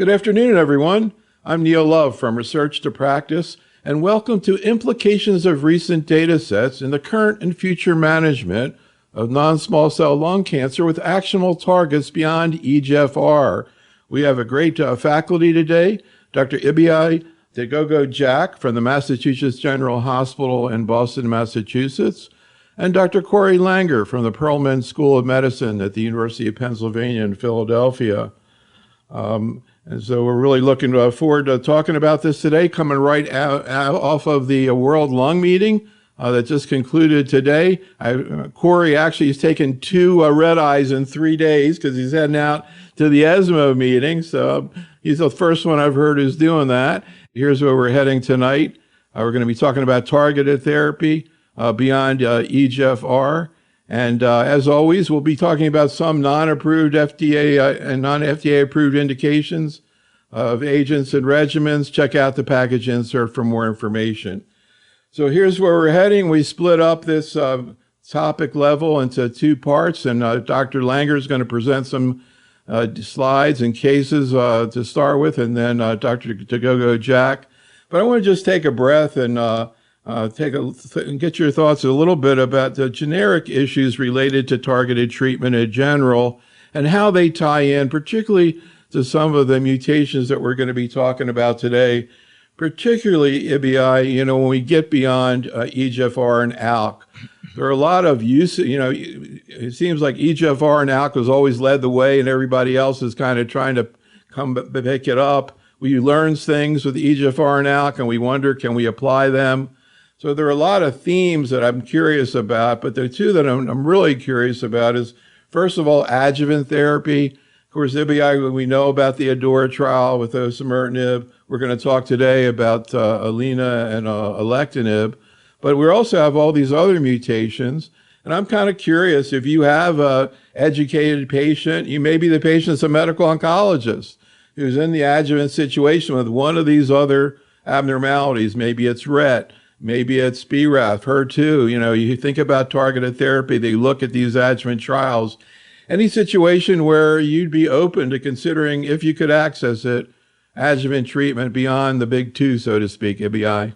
Good afternoon, everyone. I'm Neil Love from Research to Practice, and welcome to Implications of Recent Datasets in the Current and Future Management of Non-Small Cell Lung Cancer with Actionable Targets Beyond EGFR. We have a great faculty today, Dr. Ibiayi Dagogo-Jack from the Massachusetts General Hospital in Boston, Massachusetts, and Dr. Corey Langer from the Perelman School of Medicine at the University of Pennsylvania in Philadelphia. And so we're really looking forward to talking about this today, coming right out off of the World Lung Meeting that just concluded today. Corey actually has taken 2 red eyes in 3 days because he's heading out to the ESMO meeting. So he's the first one I've heard who's doing that. Here's where we're heading tonight. We're going to be talking about targeted therapy beyond EGFR. And as always, we'll be talking about some non-approved FDA and non-FDA approved indications of agents and regimens. Check out the package insert for more information. So here's where we're heading. We split up this topic level into 2 parts, and Dr. Langer is going to present some slides and cases to start with, and then Dr. Dagogo-Jack. But I want to just take a breath and get your thoughts a little bit about the generic issues related to targeted treatment in general and how they tie in, particularly to some of the mutations that we're going to be talking about today, particularly Ibiayi, when we get beyond EGFR and ALK. There are a lot of use, it seems like EGFR and ALK has always led the way and everybody else is kind of trying to pick it up. We learn things with EGFR and ALK and we wonder, can we apply them? So there are a lot of themes that I'm curious about, but the 2 that I'm really curious about is, first of all, adjuvant therapy. Of course, Ibiayi, we know about the ADORA trial with osimertinib. We're going to talk today about Alina and alectinib, but we also have all these other mutations. And I'm kind of curious, if you have an educated patient, you may be the patient's a medical oncologist who's in the adjuvant situation with one of these other abnormalities. Maybe it's RET. Maybe it's BRAF, HER2. You think about targeted therapy, they look at these adjuvant trials. Any situation where you'd be open to considering, if you could access it, adjuvant treatment beyond the big 2, so to speak, Ibiayi?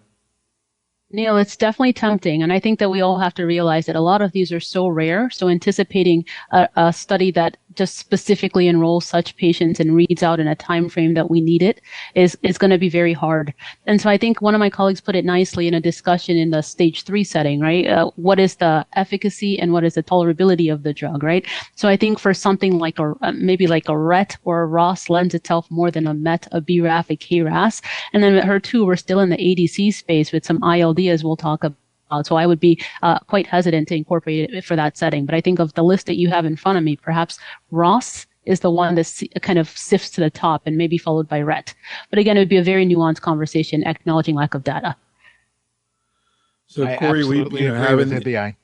Neil, it's definitely tempting. And I think that we all have to realize that a lot of these are so rare. So anticipating a study that just specifically enrolls such patients and reads out in a time frame that we need it is going to be very hard. And so I think one of my colleagues put it nicely in a discussion in the stage 3 setting, right? What is the efficacy and what is the tolerability of the drug, right? So I think for something like maybe like a RET or a ROS lends itself more than a MET, a BRAF, a KRAS. And then with HER2, we're still in the ADC space with some ILD, as we'll talk about. So I would be quite hesitant to incorporate it for that setting. But I think of the list that you have in front of me, perhaps ROS is the one that kind of sifts to the top and maybe followed by RET. But again, it would be a very nuanced conversation, acknowledging lack of data. So Corey, we've been having Ibiayi.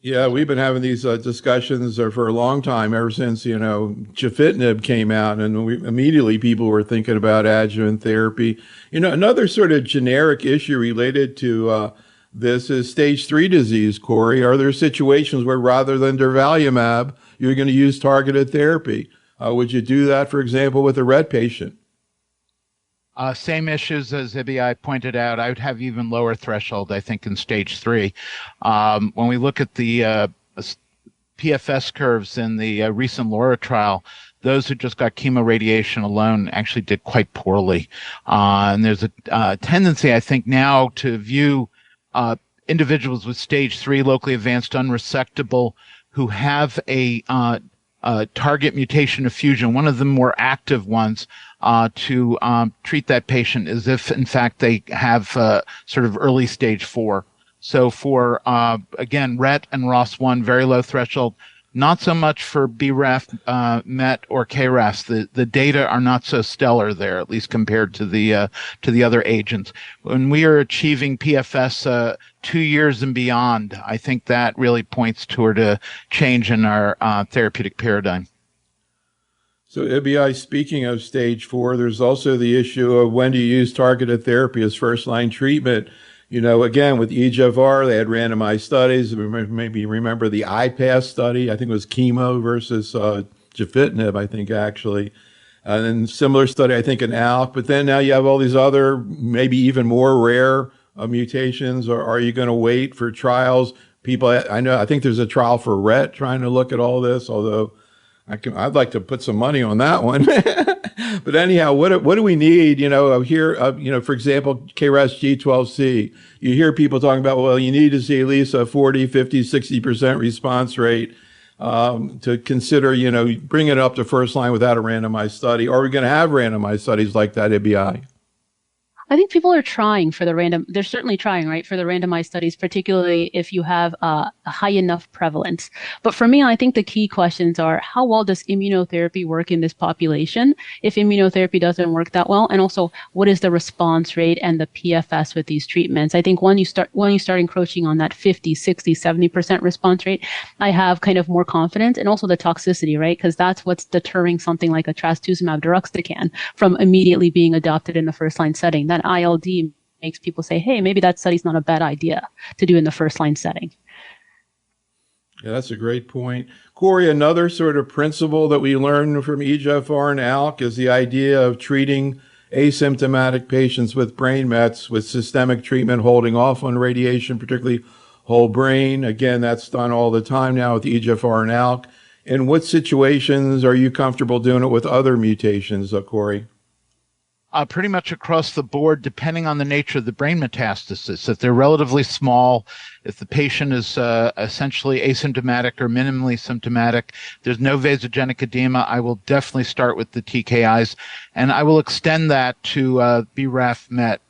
Yeah, we've been having these discussions for a long time, ever since, gefitinib came out, and immediately people were thinking about adjuvant therapy. Another sort of generic issue related to this is stage 3 disease, Corey. Are there situations where rather than durvalumab, you're going to use targeted therapy? Would you do that, for example, with a RET patient? Same issues as Ibiayi pointed out. I would have even lower threshold, I think, in stage 3. When we look at the PFS curves in the recent LAURA trial, those who just got chemoradiation alone actually did quite poorly. And there's a tendency, I think, now to view individuals with stage 3 locally advanced unresectable who have a target mutation of fusion, one of the more active ones, to treat that patient as if, in fact, they have sort of early stage 4. So for, again, RET and ROS1, very low threshold. Not so much for BRAF, MET, or KRAS. The data are not so stellar there, at least compared to the other agents. When we are achieving PFS 2 years and beyond, I think that really points toward a change in our therapeutic paradigm. So Ibiayi, speaking of stage 4, there's also the issue of when do you use targeted therapy as first-line treatment. Again, with EGFR, they had randomized studies. Maybe remember the IPASS study. I think it was chemo versus gefitinib, I think, actually. And then similar study, I think, in ALK. But then now you have all these other, maybe even more rare mutations. Or are you going to wait for trials? People, I think there's a trial for RET trying to look at all this, although I'd like to put some money on that one. But anyhow, what do we need? Here, for example, KRAS G12C, you hear people talking about, well, you need to see at least a 40, 50, 60% response rate to consider, bringing it up to first line without a randomized study. Are we going to have randomized studies like that, Ibiayi? I think people are trying for they're certainly trying, right, for the randomized studies, particularly if you have a high enough prevalence. But for me, I think the key questions are, how well does immunotherapy work in this population if immunotherapy doesn't work that well? And also, what is the response rate and the PFS with these treatments? I think when you start encroaching on that 50, 60, 70% response rate, I have kind of more confidence, and also the toxicity, right? Because that's what's deterring something like a trastuzumab deruxtecan from immediately being adopted in the first line setting. That ILD makes people say, hey, maybe that study's not a bad idea to do in the first line setting. Yeah, that's a great point. Corey, another sort of principle that we learned from EGFR and ALK is the idea of treating asymptomatic patients with brain mets with systemic treatment, holding off on radiation, particularly whole brain. Again, that's done all the time now with EGFR and ALK. In what situations are you comfortable doing it with other mutations, Corey? Pretty much across the board, depending on the nature of the brain metastasis. If they're relatively small, if the patient is essentially asymptomatic or minimally symptomatic, there's no vasogenic edema, I will definitely start with the TKIs, and I will extend that to BRAF MET.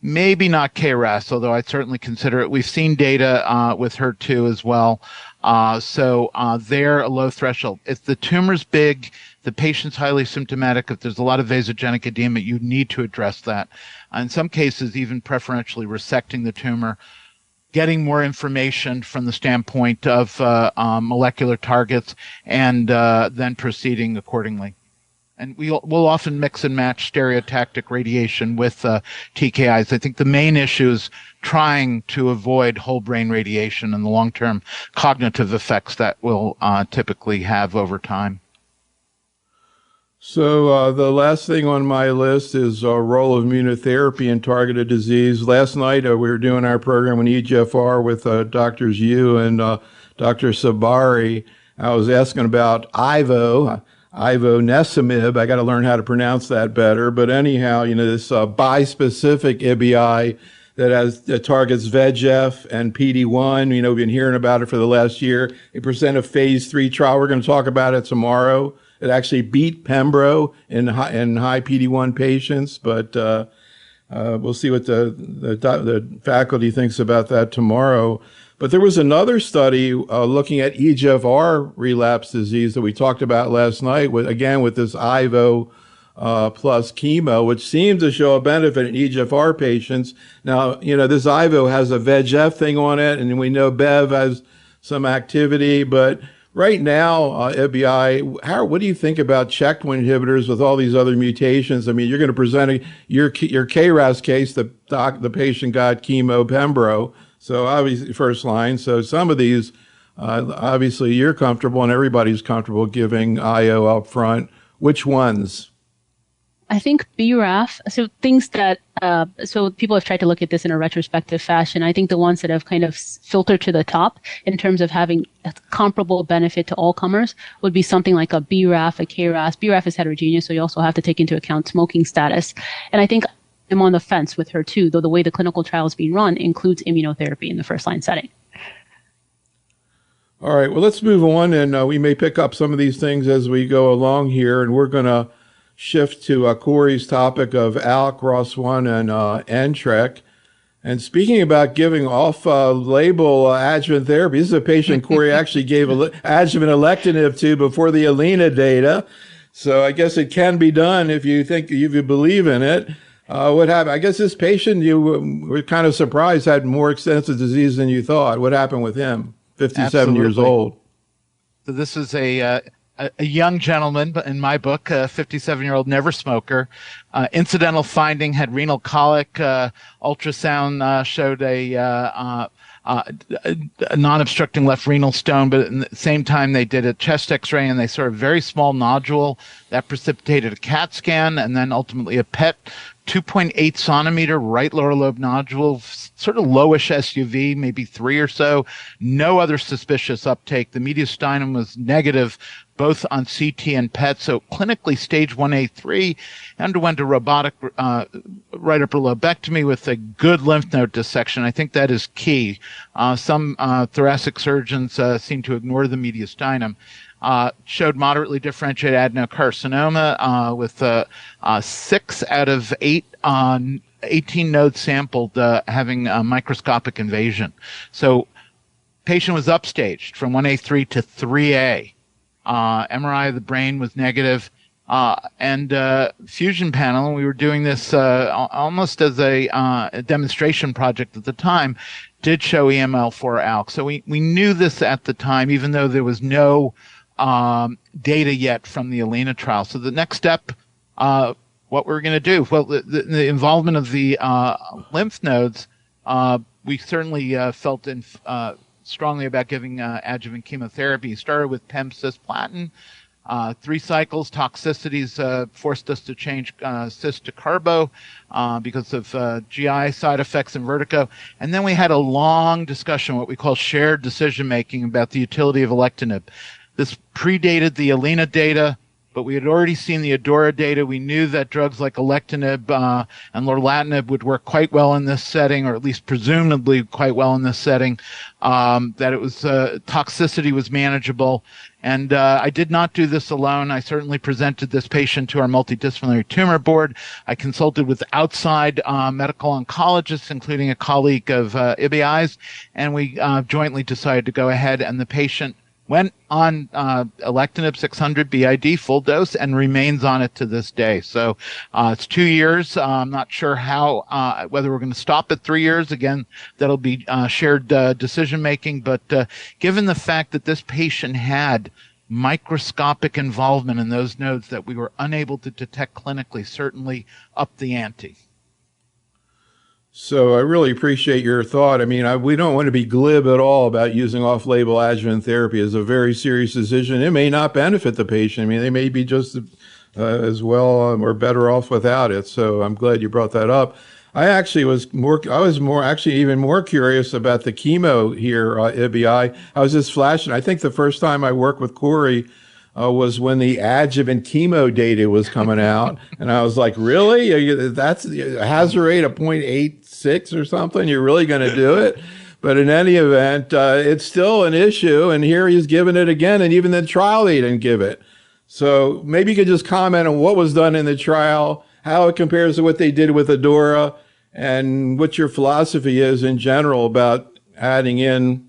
Maybe not KRAS, although I'd certainly consider it. We've seen data with HER2 as well. So they're a low threshold. If the tumor's big, the patient's highly symptomatic, if there's a lot of vasogenic edema, you need to address that. In some cases, even preferentially resecting the tumor, getting more information from the standpoint of molecular targets, and then proceeding accordingly. And we'll often mix and match stereotactic radiation with TKIs. I think the main issue is trying to avoid whole brain radiation and the long-term cognitive effects that will typically have over time. So the last thing on my list is role of immunotherapy in targeted disease. Last night we were doing our program on EGFR with Drs. Yu and Dr. Sabari. I was asking about ivonescimab. I got to learn how to pronounce that better. But anyhow, this bispecific Ibiayi that targets VEGF and PD-1. We've been hearing about it for the last year. They present a phase 3 trial. We're going to talk about it tomorrow. It actually beat Pembro in high PD-1 patients, but we'll see what the faculty thinks about that tomorrow. But there was another study looking at EGFR relapse disease that we talked about last night, with this IVO plus chemo, which seemed to show a benefit in EGFR patients. Now, this IVO has a VEGF thing on it, and we know Bev has some activity, but right now, Ibiayi, what do you think about checkpoint inhibitors with all these other mutations? I mean, you're going to present your KRAS case, the patient got chemo Pembro, so obviously first line. So some of these, obviously you're comfortable and everybody's comfortable giving IO up front. Which ones? I think BRAF, so things that, so people have tried to look at this in a retrospective fashion. I think the ones that have kind of filtered to the top in terms of having a comparable benefit to all comers would be something like a BRAF, a KRAS. BRAF is heterogeneous, so you also have to take into account smoking status. And I think I'm on the fence with her too, though the way the clinical trial is being run includes immunotherapy in the first line setting. All right, well, let's move on, and we may pick up some of these things as we go along here, and we're going to shift to Corey's topic of ALK, ROS1, and NTRK. And speaking about giving off-label adjuvant therapy, this is a patient Corey actually gave adjuvant alectinib to before the ALINA data. So I guess it can be done if you believe in it. What happened? I guess this patient, you were kind of surprised, had more extensive disease than you thought. What happened with him? 57 Absolutely. Years old. So this is a young gentleman, but in my book, a 57-year-old never smoker. Incidental finding, had renal colic. Ultrasound showed a a non-obstructing left renal stone, but at the same time they did a chest x-ray and they saw a very small nodule that precipitated a CAT scan and then ultimately a PET, 2.8 centimeter right lower lobe nodule, sort of lowish SUV, maybe 3 or so. No other suspicious uptake. The mediastinum was negative both on CT and PET, so clinically stage 1A3, underwent a robotic right upper lobectomy with a good lymph node dissection. I think that is key. Some thoracic surgeons seem to ignore the mediastinum. Showed moderately differentiated adenocarcinoma with 6 out of 8 on 18 nodes sampled having a microscopic invasion. So patient was upstaged from 1A3 to 3A. MRI of the brain was negative, and fusion panel, and we were doing this almost as a demonstration project at the time, did show EML4-ALK. So we knew this at the time, even though there was no data yet from the ELENA trial. So the next step, what we're going to do, well, the involvement of the lymph nodes, we certainly felt strongly about giving adjuvant chemotherapy. Started with PEM-cisplatin, 3 cycles, toxicities forced us to change cis to carbo because of GI side effects and vertigo. And then we had a long discussion, what we call shared decision-making, about the utility of alectinib. This predated the ELENA data, but we had already seen the ADAURA data. We knew that drugs like alectinib and lorlatinib would work quite well in this setting, or at least presumably quite well in this setting, that it was toxicity was manageable. And I did not do this alone. I certainly presented this patient to our multidisciplinary tumor board. I consulted with outside medical oncologists, including a colleague of Ibiayi's, and we jointly decided to go ahead, and the patient went on alectinib 600 BID full dose and remains on it to this day. So it's 2 years. I'm not sure how whether we're going to stop at 3 years. Again, that'll be shared decision making. But given the fact that this patient had microscopic involvement in those nodes that we were unable to detect clinically, certainly up the ante. So I really appreciate your thought. I mean, we don't want to be glib at all about using off-label adjuvant therapy. It's a very serious decision. It may not benefit the patient. I mean, they may be just as well or better off without it. So I'm glad you brought that up. I was even more curious about the chemo here, Ibiayi. I was just flashing. I think the first time I worked with Corey was when the adjuvant chemo data was coming out. And I was like, really? That's a hazard rate of 0.86 or something? You're really going to do it? But in any event, it's still an issue. And here he's given it again. And even the trial, they didn't give it. So maybe you could just comment on what was done in the trial, how it compares to what they did with ADAURA, and what your philosophy is in general about adding in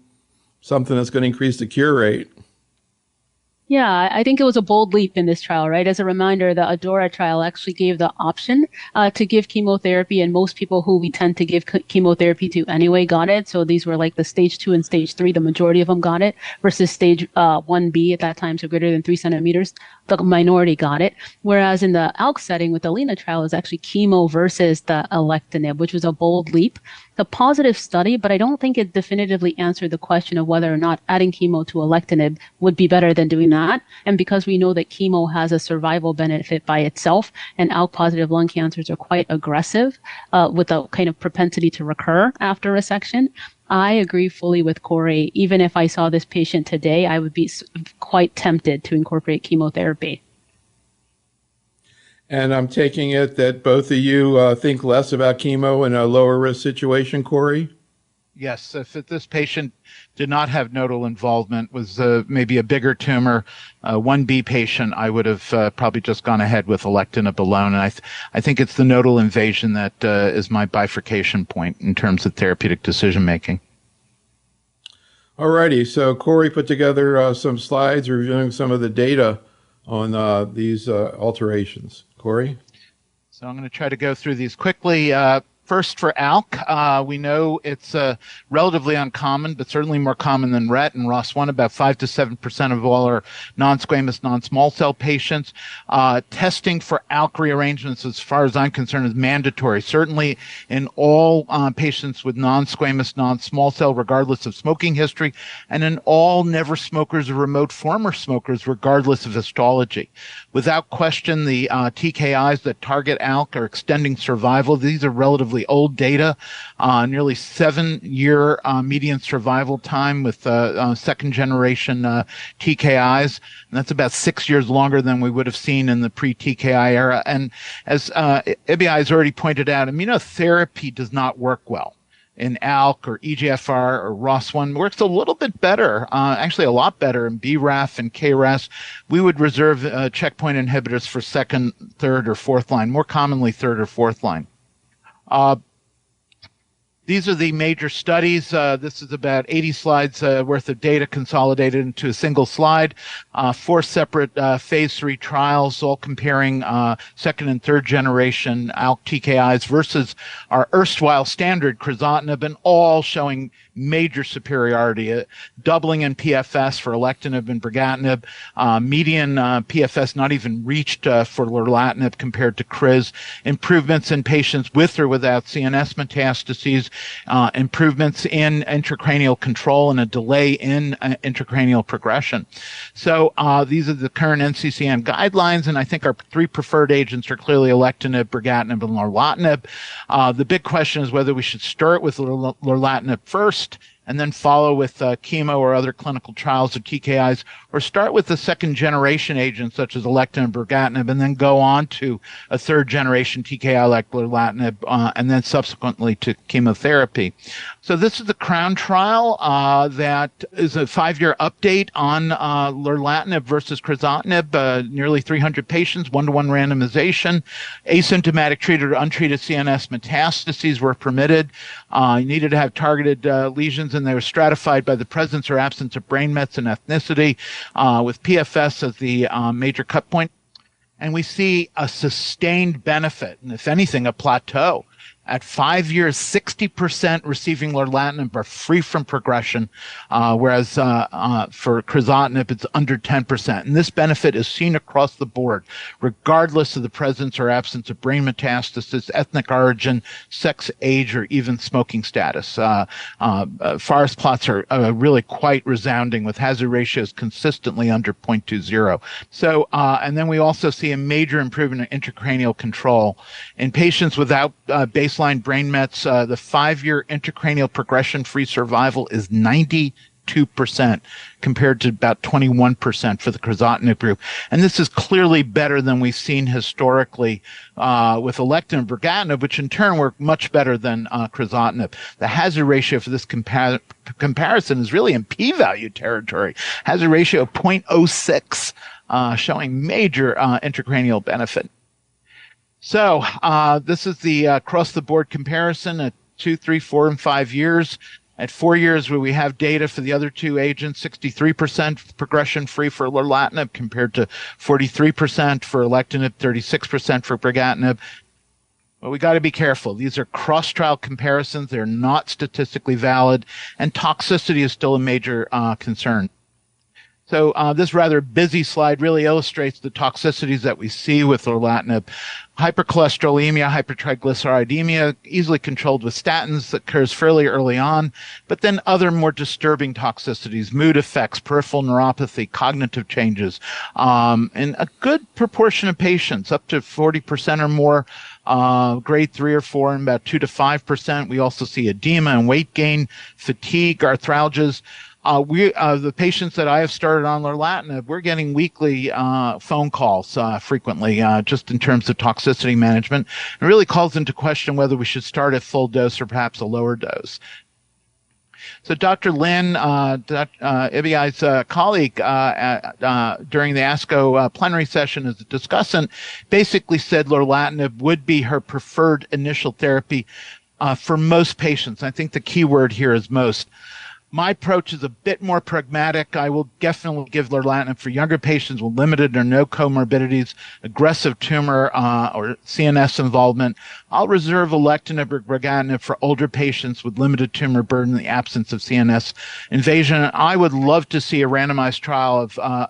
something that's going to increase the cure rate. Yeah, I think it was a bold leap in this trial, right? As a reminder, the ADAURA trial actually gave the option to give chemotherapy, and most people who we tend to give chemotherapy to anyway got it. So these were like the stage 2 and stage 3. The majority of them got it, versus stage 1B at that time, so greater than 3 centimeters. The minority got it. Whereas in the ALK setting with the ELENA trial is actually chemo versus the alectinib, which was a bold leap. A positive study, but I don't think it definitively answered the question of whether or not adding chemo to alectinib would be better than doing that. And because we know that chemo has a survival benefit by itself, and ALK-positive lung cancers are quite aggressive with a kind of propensity to recur after resection, I agree fully with Corey. Even if I saw this patient today, I would be quite tempted to incorporate chemotherapy. And I'm taking it that both of you think less about chemo in a lower risk situation, Corey? Yes, if this patient did not have nodal involvement, was maybe a bigger tumor, 1B patient, I would have probably just gone ahead with alectinib alone. And I think it's the nodal invasion that is my bifurcation point in terms of therapeutic decision making. All righty. So Corey put together some slides reviewing some of the data on these alterations. Corey? So I'm going to try to go through these quickly. First, for ALK, we know it's relatively uncommon, but certainly more common than RET and ROS1. About 5 to 7% of all our non-squamous, non-small cell patients. Testing for ALK rearrangements, as far as I'm concerned, is mandatory. Certainly in all patients with non-squamous, non-small cell, regardless of smoking history, and in all never smokers or remote former smokers, regardless of histology. Without question, the TKIs that target ALK are extending survival. These are relatively old data, nearly 7-year median survival time with second-generation TKIs. And that's about 6 years longer than we would have seen in the pre-TKI era. And as Ibiayi has already pointed out, immunotherapy does not work well in ALK or EGFR or ROS1. Works a little bit better, actually a lot better in BRAF and KRAS. We would reserve checkpoint inhibitors for second, third, or fourth line, more commonly third or fourth line. These are the major studies. This is about 80 slides worth of data consolidated into a single slide. 4 separate phase 3 trials, all comparing second and third generation ALK TKIs versus our erstwhile standard crizotinib, and all showing major superiority, doubling in PFS for alectinib and brigatinib, median PFS not even reached for lorlatinib compared to criz, improvements in patients with or without CNS metastases, improvements in intracranial control, and a delay in intracranial progression. So these are the current NCCN guidelines, and I think our 3 preferred agents are clearly alectinib, brigatinib, and lorlatinib. The big question is whether we should start with lorlatinib first and then follow with chemo or other clinical trials of TKIs, or start with the second generation agents such as alectinib and brigatinib, and then go on to a third generation TKI like lorlatinib, and then subsequently to chemotherapy. So this is the CROWN trial that is a 5-year update on lorlatinib versus crizotinib, nearly 300 patients, 1-to-1 randomization. Asymptomatic treated or untreated CNS metastases were permitted. You needed to have targeted lesions, and they were stratified by the presence or absence of brain mets and ethnicity, with PFS as the major cut point. And we see a sustained benefit, and if anything, a plateau. At 5 years, 60% receiving lorlatinib are free from progression, whereas for crizotinib, it's under 10%. And this benefit is seen across the board, regardless of the presence or absence of brain metastasis, ethnic origin, sex, age, or even smoking status. Forest plots are really quite resounding, with hazard ratios consistently under 0.20. So, and then we also see a major improvement in intracranial control. In patients without baseline brain mets, the 5-year intracranial progression-free survival is 92%, compared to about 21% for the crizotinib group. And this is clearly better than we've seen historically with alectinib and brigatinib, which in turn were much better than crizotinib. The hazard ratio for this comparison is really in p-value territory. Hazard ratio of 0.06, showing major intracranial benefit. So this is the across-the-board comparison at 2, 3, 4, and 5 years. At 4 years, where we have data for the other 2 agents, 63% progression-free for lorlatinib compared to 43% for alectinib, 36% for brigatinib. But we got to be careful. These are cross-trial comparisons. They're not statistically valid, and toxicity is still a major concern. So this rather busy slide really illustrates the toxicities that we see with lorlatinib. Hypercholesterolemia, hypertriglyceridemia, easily controlled with statins, that occurs fairly early on, but then other more disturbing toxicities, mood effects, peripheral neuropathy, cognitive changes, in a good proportion of patients, up to 40% or more, grade 3 or 4, and about 2 to 5%. We also see edema and weight gain, fatigue, arthralgias. The patients that I have started on lorlatinib, we're getting weekly phone calls frequently, just in terms of toxicity management. It really calls into question whether we should start at full dose or perhaps a lower dose. So Dr. Lin, Ibiayi's colleague during the ASCO plenary session as a discussant, basically said lorlatinib would be her preferred initial therapy for most patients. I think the key word here is most. My approach is a bit more pragmatic. I will definitely give lorlatinib for younger patients with limited or no comorbidities, aggressive tumor or CNS involvement. I'll reserve alectinib or brigatinib for older patients with limited tumor burden in the absence of CNS invasion. I would love to see a randomized trial of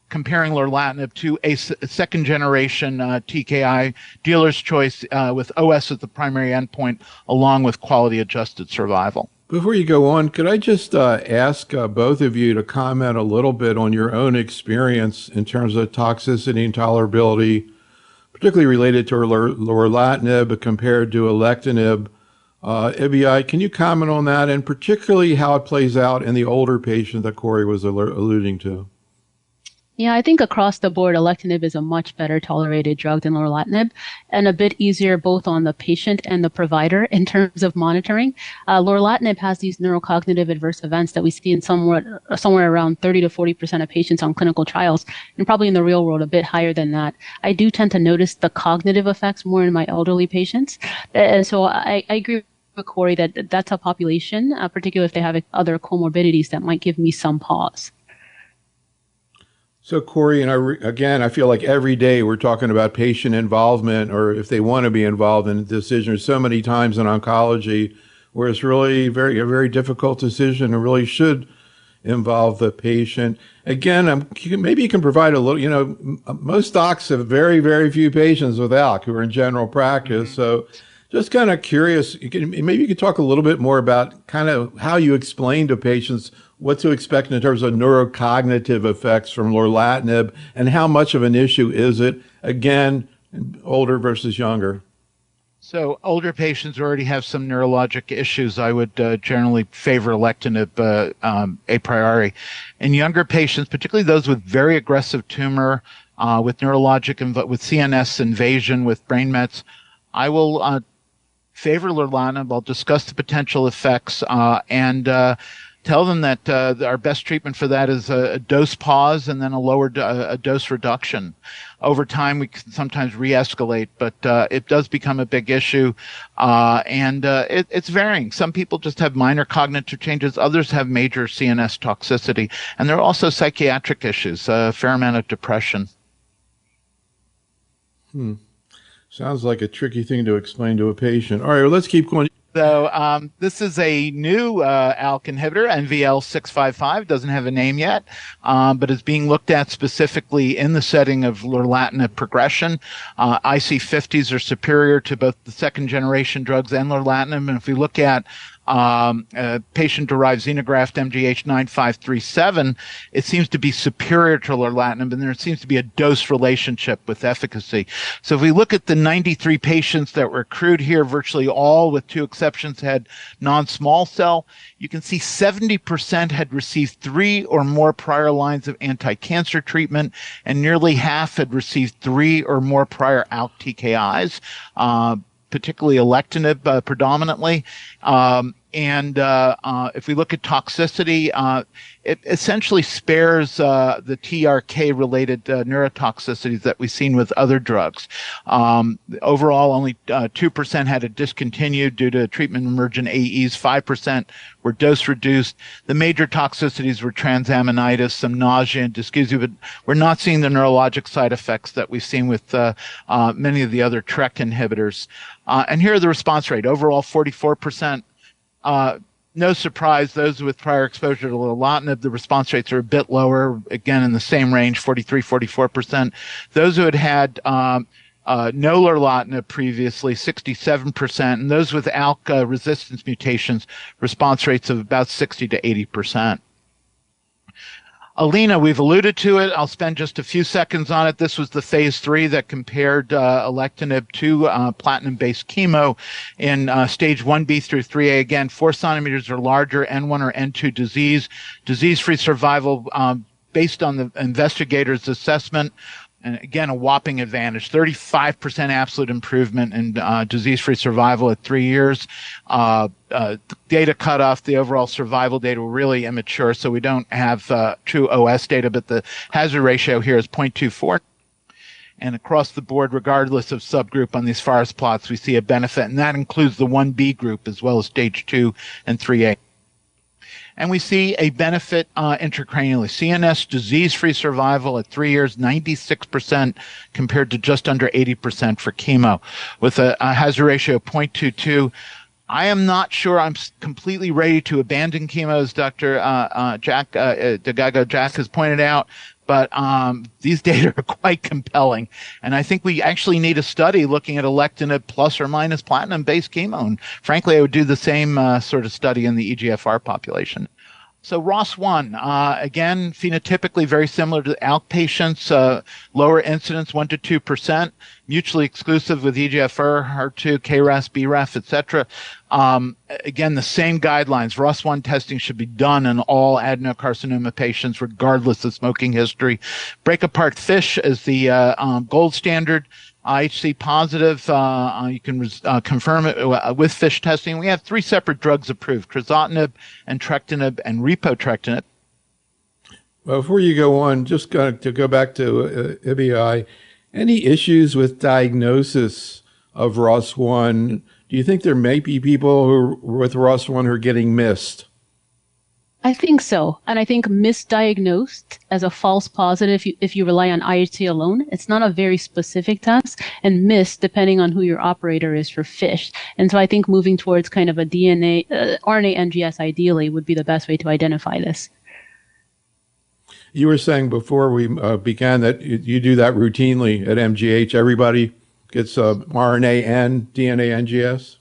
comparing lorlatinib to a second-generation TKI, dealer's choice, with OS as the primary endpoint, along with quality-adjusted survival. Before you go on, could I just ask both of you to comment a little bit on your own experience in terms of toxicity and tolerability, particularly related to lorlatinib compared to alectinib? Ibiayi, can you comment on that, and particularly how it plays out in the older patient that Corey was alluding to? Yeah, I think across the board, alectinib is a much better tolerated drug than lorlatinib, and a bit easier both on the patient and the provider in terms of monitoring. Lorlatinib has these neurocognitive adverse events that we see in somewhere around 30 to 40% of patients on clinical trials, and probably in the real world a bit higher than that. I do tend to notice the cognitive effects more in my elderly patients, and so I agree with Corey that that's a population, particularly if they have other comorbidities, that might give me some pause. So, Corey, and I feel like every day we're talking about patient involvement, or if they want to be involved in a decision. There's so many times in oncology where it's really a very difficult decision and really should involve the patient. Again, maybe you can provide a little, most docs have very, very few patients with ALK who are in general practice. So just kind of curious, maybe you could talk a little bit more about kind of how you explain to patients what to expect in terms of neurocognitive effects from lorlatinib, and how much of an issue is it, again, older versus younger? So older patients already have some neurologic issues. I would generally favor alectinib a priori. In younger patients, particularly those with very aggressive tumor, with neurologic, with CNS invasion, with brain mets, I will favor lorlatinib. I'll discuss the potential effects and tell them that our best treatment for that is a dose pause and then a dose reduction. Over time, we can sometimes re-escalate, but it does become a big issue, and it's varying. Some people just have minor cognitive changes. Others have major CNS toxicity, and there are also psychiatric issues, a fair amount of depression. Sounds like a tricky thing to explain to a patient. All right, well, let's keep going. So this is a new ALK inhibitor, NVL-655, doesn't have a name yet, but is being looked at specifically in the setting of lorlatinib progression. IC50s are superior to both the second-generation drugs and lorlatinib, and if we look at patient-derived xenograft MGH9537, it seems to be superior to lorlatinib, and there seems to be a dose relationship with efficacy. So if we look at the 93 patients that were accrued here, virtually all, with two exceptions, had non-small cell. You can see 70% had received 3 or more prior lines of anti-cancer treatment, and nearly half had received 3 or more prior ALK TKIs, particularly alectinib predominantly. And if we look at toxicity, it essentially spares the TRK-related neurotoxicities that we've seen with other drugs. Overall, only 2% had to discontinue due to treatment-emergent AEs. 5% were dose-reduced. The major toxicities were transaminitis, some nausea, and dysgeusia, but we're not seeing the neurologic side effects that we've seen with many of the other TRK inhibitors. And here are the response rate. Overall, 44%. No surprise, those with prior exposure to lorlatinib, the response rates are a bit lower, again in the same range, 43, 44%. Those who had no lorlatinib previously, 67%, and those with ALK resistance mutations, response rates of about 60 to 80%. Alina, we've alluded to it. I'll spend just a few seconds on it. This was the phase 3 that compared alectinib to platinum-based chemo in stage 1B through 3A. Again, 4 centimeters or larger, N1 or N2 disease. Disease-free survival based on the investigator's assessment. And again, a whopping advantage, 35% absolute improvement in disease-free survival at 3 years. Data cutoff, the overall survival data were really immature, so we don't have true OS data, but the hazard ratio here is 0.24. And across the board, regardless of subgroup on these forest plots, we see a benefit, and that includes the 1B group as well as stage 2 and 3A. And we see a benefit intracranially. CNS disease-free survival at 3 years, 96% compared to just under 80% for chemo, with a hazard ratio of 0.22. I am not sure I'm completely ready to abandon chemo, as Dr. Dagogo-Jack has pointed out, but these data are quite compelling. And I think we actually need a study looking at alectinib plus or minus platinum-based chemo. And frankly, I would do the same sort of study in the EGFR population. So ROS1, again, phenotypically very similar to ALK patients, lower incidence, 1 to 2%, mutually exclusive with EGFR, HER2, KRAS, BRAF, etc. Again, the same guidelines. ROS1 testing should be done in all adenocarcinoma patients, regardless of smoking history. Break apart FISH is the gold standard. IHC positive, you can confirm it with FISH testing. We have 3 separate drugs approved: crizotinib, entrectinib, and repotrectinib. Well, before you go on, just to go back to Ibiayi, any issues with diagnosis of ROS1? Do you think there may be people who with ROS1 who are getting missed? I think so. And I think misdiagnosed as a false positive, if you rely on IHC alone, it's not a very specific test, and missed depending on who your operator is for FISH. And so I think moving towards kind of a RNA NGS ideally would be the best way to identify this. You were saying before we began that you do that routinely at MGH. Everybody gets RNA and DNA NGS?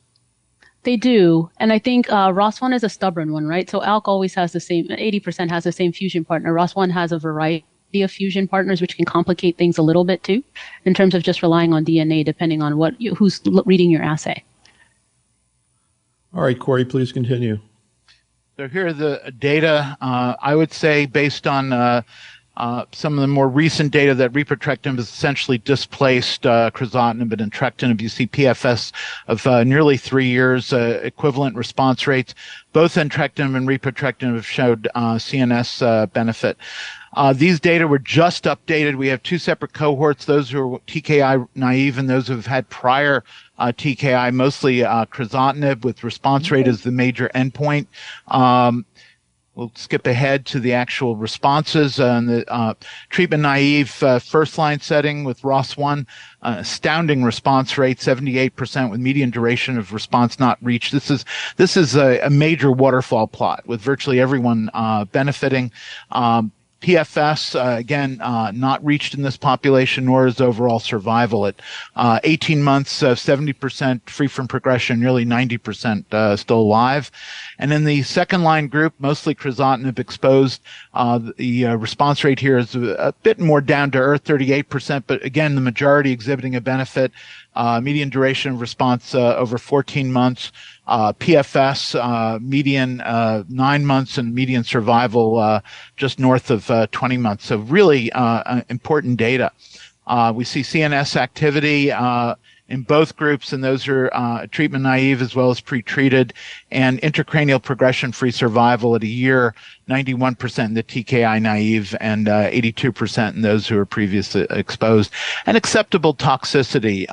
They do. And I think ROS1 is a stubborn one, right? So ALK always has the same, 80% has the same fusion partner. ROS1 has a variety of fusion partners, which can complicate things a little bit too, in terms of just relying on DNA, depending on who's reading your assay. All right, Corey, please continue. So here are the data, I would say, based on some of the more recent data that repotrectinib has essentially displaced crizotinib and entrectinib. You see PFS of nearly 3 years, equivalent response rates. Both entrectinib and repotrectinib have showed CNS benefit. These data were just updated. We have 2 separate cohorts, those who are TKI naive and those who have had prior TKI, mostly crizotinib, with response rate as the major endpoint. We'll skip ahead to the actual responses. In the treatment-naive first-line setting with ROS1, astounding response rate, 78%, with median duration of response not reached. This is a major waterfall plot with virtually everyone benefiting. PFS, again, not reached in this population, nor is overall survival. At 18 months, 70% free from progression, nearly 90% still alive. And in the second-line group, mostly crizotinib exposed, the response rate here is a bit more down-to-earth, 38%, but again, the majority exhibiting a benefit. Median duration of response over 14 months. PFS, median 9 months, and median survival just north of 20 months. So really important data. We see CNS activity in both groups, and those are treatment naive as well as pretreated, and intracranial progression-free survival at a year, 91% in the TKI naive and 82% in those who were previously exposed. And acceptable toxicity,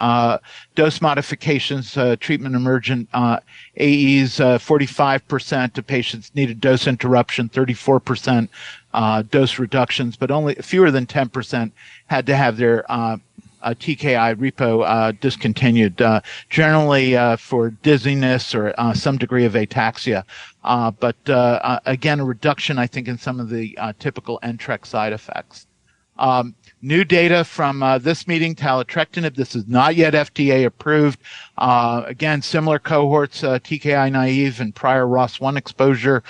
dose modifications, treatment emergent AEs, 45% of patients needed dose interruption, 34% dose reductions, but only fewer than 10% had to have their TKI repo discontinued, generally for dizziness or some degree of ataxia. But again, a reduction, I think, in some of the typical NTRK side effects. New data from this meeting, taletrectinib. This is not yet FDA approved. Again, similar cohorts, TKI naive and prior ROS1 exposure,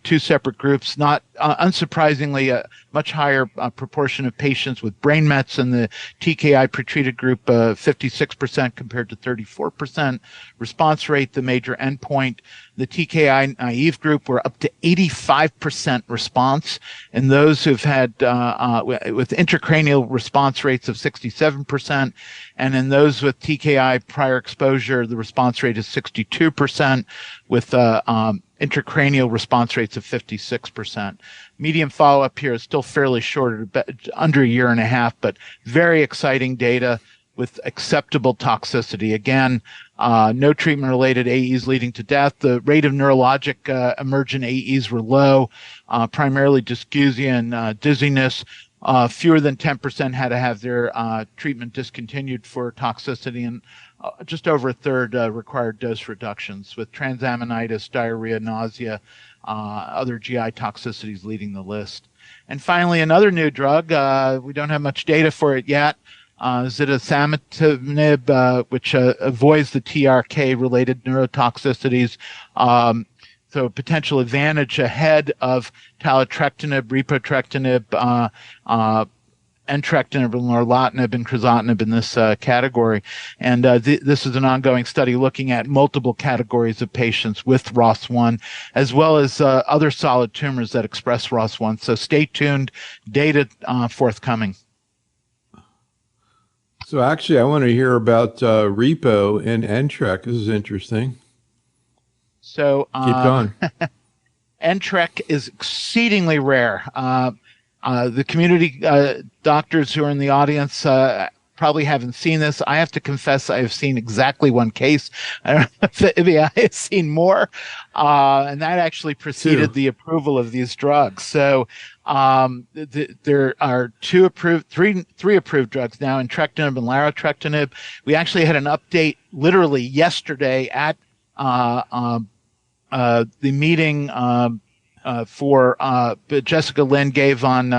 2 separate groups. Not unsurprisingly, a much higher proportion of patients with brain mets in the TKI pretreated group, 56% compared to 34%. Response rate, the major endpoint. The TKI naive group were up to 85% response, and those who've had with intracranial response rates of 67%, and in those with TKI prior exposure, the response rate is 62%, with intracranial response rates of 56%. Median follow-up here is still fairly short, under a year and a half, but very exciting data with acceptable toxicity. Again, no treatment-related AEs leading to death. The rate of neurologic emergent AEs were low, primarily dysgeusia and dizziness. Fewer than 10% had to have their treatment discontinued for toxicity, and just over a third required dose reductions, with transaminitis, diarrhea, nausea, other GI toxicities leading the list. And finally, another new drug, we don't have much data for it yet, zitasitinib, which avoids the TRK-related neurotoxicities. So potential advantage ahead of taletrectinib, repotrectinib, entrectinib, lorlatinib, and crizotinib in this category. And this is an ongoing study looking at multiple categories of patients with ROS1, as well as other solid tumors that express ROS1. So stay tuned, data forthcoming. So actually, I want to hear about repo and NTRK. This is interesting. So keep going. NTRK is exceedingly rare. The community doctors who are in the audience probably haven't seen this. I have to confess, I have seen exactly one case. I don't know if Ibiayi has seen more, and that actually preceded the approval of these drugs. So there are three approved drugs now, entrectinib and larotrectinib. We actually had an update literally yesterday at the meeting Jessica Lynn gave on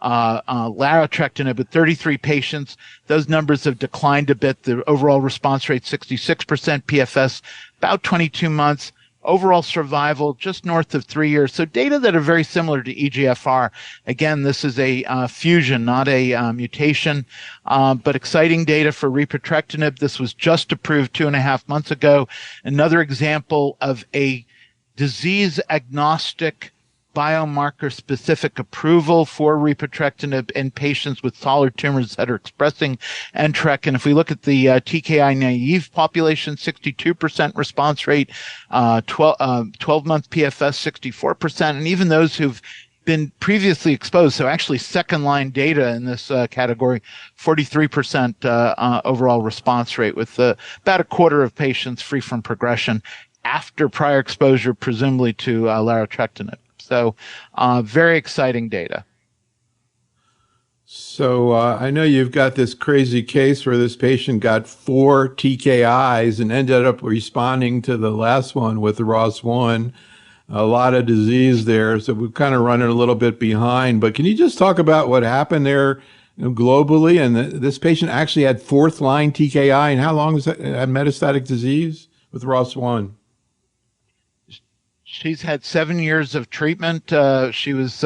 larotrectinib with 33 patients. Those numbers have declined a bit. The overall response rate 66%, PFS about 22 months, overall survival just north of 3 years. So data that are very similar to EGFR. Again, this is a fusion, not a mutation, but exciting data for repotrectinib. This was just approved 2.5 months ago. Another example of a disease agnostic biomarker specific approval for repotrectinib in patients with solid tumors that are expressing NTRK. And if we look at the TKI naive population, 62% response rate, 12-month PFS, 64%, and even those who've been previously exposed, so actually second line data in this category, 43% overall response rate, with about a quarter of patients free from progression after prior exposure, presumably to larotrectinib. So very exciting data. So I know you've got this crazy case where this patient got 4 TKIs and ended up responding to the last one with the ROS1. A lot of disease there, so we're kind of running a little bit behind. But can you just talk about what happened there globally? And this patient actually had 4th line TKI, and how long has that had metastatic disease with ROS1? She's had 7 years of treatment. She was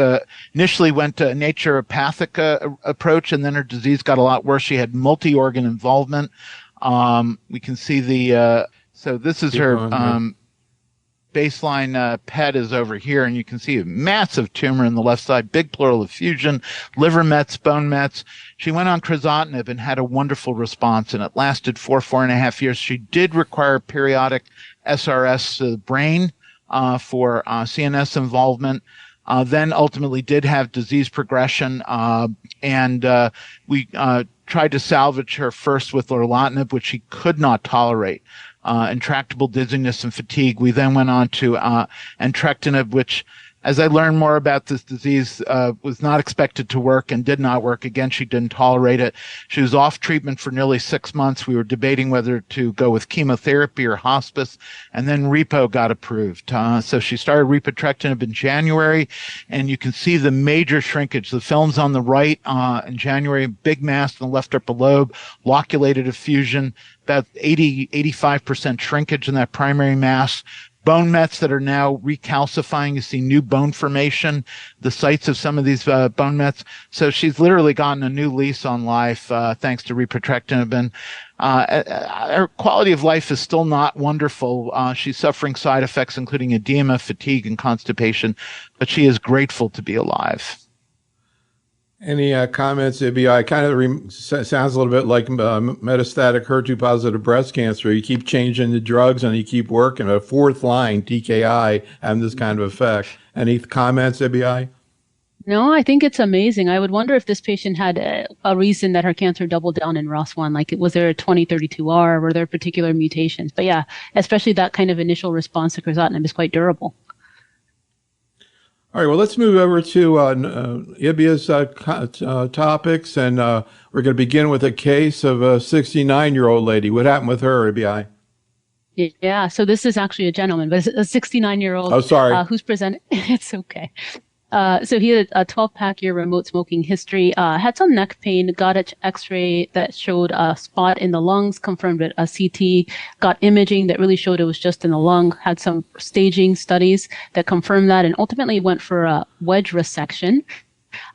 initially went to a naturopathic approach, and then her disease got a lot worse. She had multi-organ involvement. We can see the so this is her baseline PET is over here, and you can see a massive tumor in the left side, big pleural effusion, liver mets, bone mets. She went on crizotinib and had a wonderful response, and it lasted 4.5 years. She did require periodic SRS to the brain for CNS involvement, then ultimately did have disease progression, and we tried to salvage her first with lorlatinib, which she could not tolerate, intractable dizziness and fatigue. We then went on to entrectinib, which, as I learned more about this disease, was not expected to work and did not work. Again, she didn't tolerate it. She was off treatment for nearly 6 months. We were debating whether to go with chemotherapy or hospice, and then repo got approved. So she started repotrectinib in January, and you can see the major shrinkage. The film's on the right in January, big mass in the left upper lobe, loculated effusion, about 85% shrinkage in that primary mass. Bone mets that are now recalcifying. You see new bone formation, the sites of some of these bone mets. So she's literally gotten a new lease on life thanks to repotrectinib. And her quality of life is still not wonderful. She's suffering side effects, including edema, fatigue, and constipation, but she is grateful to be alive. Any comments, Ibiayi? Kind of sounds a little bit like metastatic HER2-positive breast cancer. You keep changing the drugs and you keep working. A 4th line TKI having this kind of effect. Any comments, Ibiayi? No, I think it's amazing. I would wonder if this patient had a reason that her cancer doubled down in ROS1. Like, was there a 2032R? Were there particular mutations? But yeah, especially that kind of initial response to crizotinib is quite durable. All right, well, let's move over to Ibia's topics, and we're going to begin with a case of a 69-year-old lady. What happened with her, Ibiayi? Yeah, so this is actually a gentleman, but it's a 69-year-old who's presented. It's okay. So he had a 12-pack year remote smoking history, had some neck pain, got an x-ray that showed a spot in the lungs, confirmed it, a CT, got imaging that really showed it was just in the lung, had some staging studies that confirmed that, and ultimately went for a wedge resection,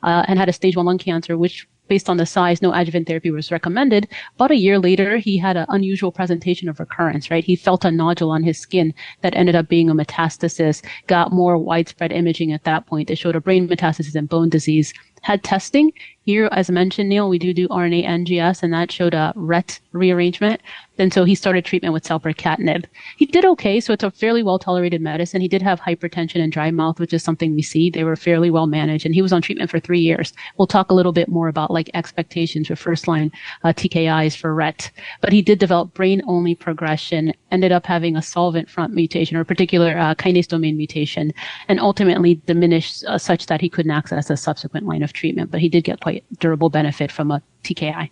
and had a stage 1 lung cancer, which based on the size, no adjuvant therapy was recommended. About a year later, he had an unusual presentation of recurrence, right? He felt a nodule on his skin that ended up being a metastasis, got more widespread imaging at that point. It showed a brain metastasis and bone disease. Had testing. Here, as mentioned, Neil, we do RNA NGS, and that showed a RET rearrangement. And so he started treatment with selpercatinib. He did okay, so it's a fairly well-tolerated medicine. He did have hypertension and dry mouth, which is something we see. They were fairly well managed, and he was on treatment for 3 years. We'll talk a little bit more about like expectations for first-line TKIs for RET. But he did develop brain-only progression, ended up having a solvent front mutation or a particular kinase domain mutation, and ultimately diminished such that he couldn't access a subsequent line of treatment. But he did get quite durable benefit from a TKI.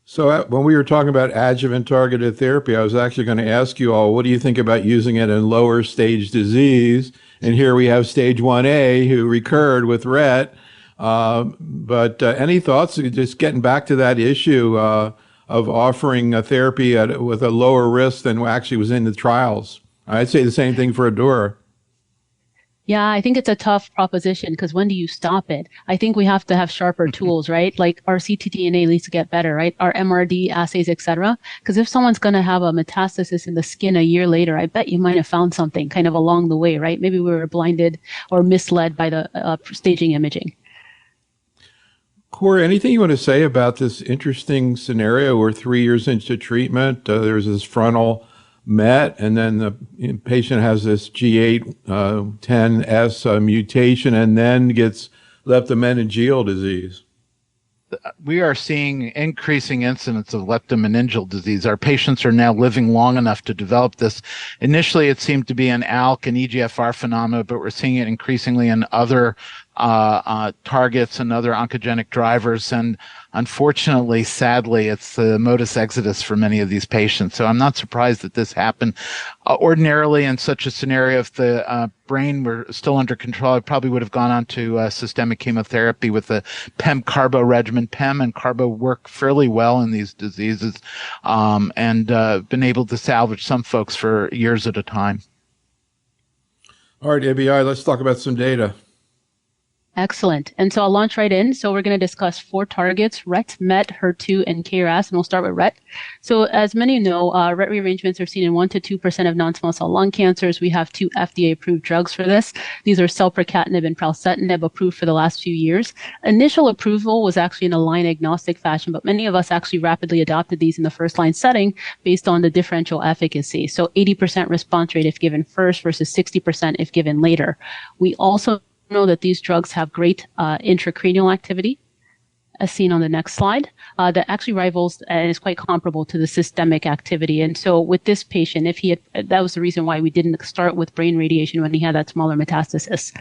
So when we were talking about adjuvant targeted therapy, I was actually going to ask you all, what do you think about using it in lower stage disease? And here we have stage 1A who recurred with RET. But any thoughts, just getting back to that issue of offering a therapy with a lower risk than actually was in the trials? I'd say the same thing for ADAURA. Yeah, I think it's a tough proposition because when do you stop it? I think we have to have sharper tools, right? Like our ctDNA needs to get better, right? Our MRD assays, etc. Because if someone's going to have a metastasis in the skin a year later, I bet you might have found something kind of along the way, right? Maybe we were blinded or misled by the staging imaging. Corey, anything you want to say about this interesting scenario where 3 years into treatment, there's this frontal met, and then the patient has this G810S mutation and then gets leptomeningeal disease? We are seeing increasing incidence of leptomeningeal disease. Our patients are now living long enough to develop this. Initially, it seemed to be an ALK and EGFR phenomena, but we're seeing it increasingly in other targets and other oncogenic drivers. And unfortunately, sadly, it's the modus exodus for many of these patients. So I'm not surprised that this happened. Ordinarily, in such a scenario, if the brain were still under control, I probably would have gone on to systemic chemotherapy with the PEM-carbo regimen. PEM and carbo work fairly well in these diseases, and been able to salvage some folks for years at a time. All right, Ibiayi, let's talk about some data. Excellent. And so I'll launch right in. So we're going to discuss 4 targets: RET, MET, HER2, and KRAS, and we'll start with RET. So as many know, RET rearrangements are seen in 1 to 2% of non-small cell lung cancers. We have 2 FDA-approved drugs for this. These are selpercatinib and pralsetinib, approved for the last few years. Initial approval was actually in a line-agnostic fashion, but many of us actually rapidly adopted these in the first-line setting based on the differential efficacy. So 80% response rate if given first versus 60% if given later. We also know that these drugs have great intracranial activity, as seen on the next slide, that actually rivals and is quite comparable to the systemic activity. And so with this patient, if he had, that was the reason why we didn't start with brain radiation when he had that smaller metastasis.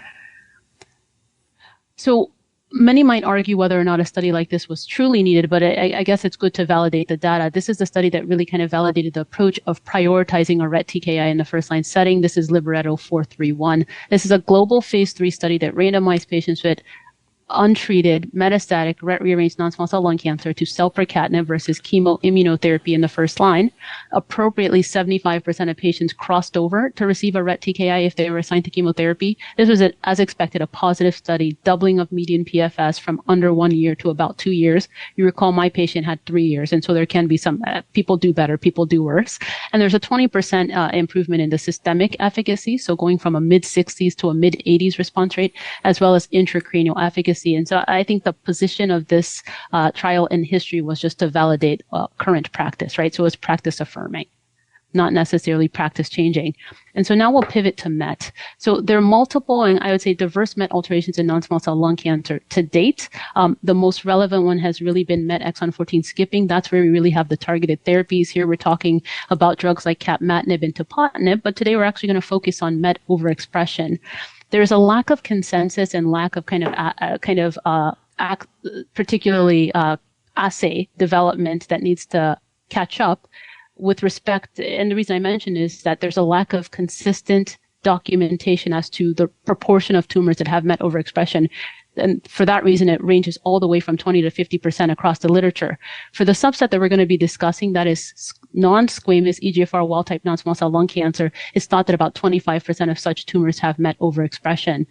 So many might argue whether or not a study like this was truly needed, but I guess it's good to validate the data. This is the study that really kind of validated the approach of prioritizing a RET TKI in the first-line setting. This is Libretto 431. This is a global phase 3 study that randomized patients with untreated metastatic RET rearranged non-small cell lung cancer to selpercatinib versus chemoimmunotherapy in the first line. Appropriately, 75% of patients crossed over to receive a RET TKI if they were assigned to chemotherapy. This was, as expected, a positive study, doubling of median PFS from under 1 year to about 2 years. You recall my patient had 3 years, and so there can be some people do better, people do worse. And there's a 20% improvement in the systemic efficacy, so going from a mid-60s to a mid-80s response rate, as well as intracranial efficacy. And so I think the position of this trial in history was just to validate current practice, right? So it's practice affirming. not necessarily practice changing. And so now we'll pivot to MET. So there are multiple, and I would say diverse MET alterations in non-small cell lung cancer to date. The most relevant one has really been MET exon 14 skipping. That's where we really have the targeted therapies. Here we're talking about drugs like capmatinib and tepotinib, but today we're actually going to focus on MET overexpression. There's a lack of consensus and lack of particularly assay development that needs to catch up with respect. And the reason I mention is that there's a lack of consistent documentation as to the proportion of tumors that have MET overexpression. And for that reason, it ranges all the way from 20 to 50% across the literature. For the subset that we're going to be discussing, that is non-squamous EGFR wild-type non-small cell lung cancer, it's thought that about 25% of such tumors have MET overexpression.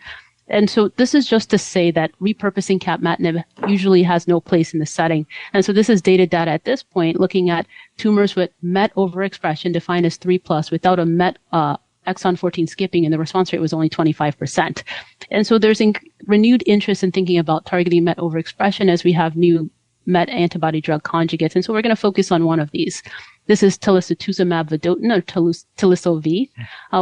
And so this is just to say that repurposing capmatinib usually has no place in the setting. And so this is dated data at this point, looking at tumors with MET overexpression defined as 3+ without a MET exon 14 skipping, and the response rate was only 25%. And so there's renewed interest in thinking about targeting MET overexpression as we have new MET antibody drug conjugates. And so we're going to focus on one of these. This is telisotuzumab vedotin, or Teliso-V.